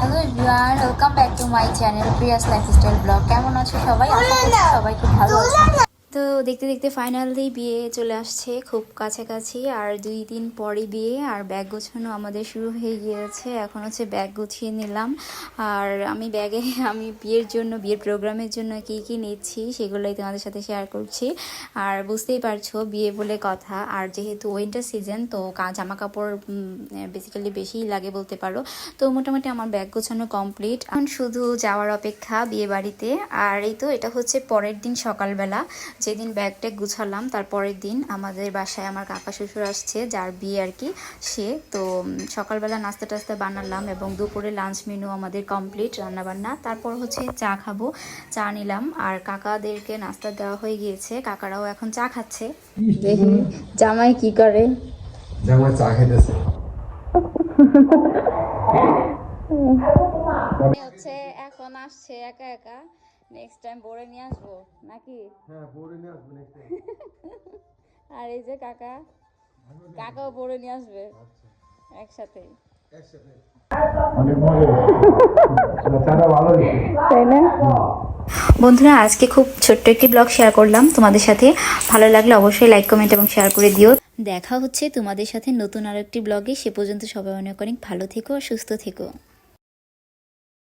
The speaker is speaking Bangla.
Hello everyone, welcome back to my channel Prius lifestyle blog. কেমন আছো সবাই? আশা করছি সবাই খুব ভালো আছে। তো দেখতে দেখতে ফাইনালি বিয়ে চলে আসছে খুব কাছাকাছি, আর 2 দিন পরে বিয়ে, আর ব্যাগ গোছানো আমাদের শুরু হয়ে গিয়েছে। এখন হচ্ছে ব্যাগ গুছিয়ে নিলাম, আর আমি ব্যাগে আমি বিয়ের জন্য, বিয়ের প্রোগ্রামের জন্য কি কি নিচ্ছি সেগুলোই তোমাদের সাথে শেয়ার করছি। আর বুঝতেই পারছো বিয়ে বলে কথা, আর যেহেতু উইন্টার সিজন তো জামা কাপড় বেসিক্যালি বেশিই লাগে বলতে পারো। তো মোটামুটি আমার ব্যাগ গোছানো কমপ্লিট, এখন শুধু যাওয়ার অপেক্ষা বিয়ে বাড়িতে। আর এই তো এটা হচ্ছে পরের দিন সকালবেলা, যেদিন ব্যাগ ট্যাগ গুছালাম তার পরের দিন আমাদের বাসায় আমার কাকা শ্বশুর আসছে, যার বিয়ে আর কি, সে তো সকালবেলা নাস্তা টাস্তা বানালাম এবং দুপুরে লাঞ্চ মেনু আমাদের কমপ্লিট রান্নাবান্না। তারপর হচ্ছে চা খাবো, চা নিলাম, আর কাকাদেরকে নাস্তা দেওয়া হয়ে গিয়েছে, কাকারাও এখন চা খাচ্ছে। দেখি জামাই কি করে, জামাই চা খাইতেছে। হচ্ছে এখন আসছে একা একা, নেক্সট টাইম বড়ে নিয়ে আসবো নাকি? হ্যাঁ, বড়ি নিয়ে আসবে নেক্সট টাইম। আর এই যে কাকা, কাকাও বড়ে নিয়ে আসবে একসাথে, একসাথে অনেক মজা হয়েছে, চাটা ভালো হয়েছে, তাই না? বন্ধুরা, আজকে খুব ছোট্ট একটি ব্লগ শেয়ার করলাম তোমাদের সাথে। ভালো লাগলে অবশ্যই লাইক কমেন্ট এবং শেয়ার করে দিও। দেখা হচ্ছে তোমাদের সাথে নতুন আরেকটি ব্লগে। সে পর্যন্ত সবাই অনেক অনেক ভালো থেকো আর সুস্থ থেকো।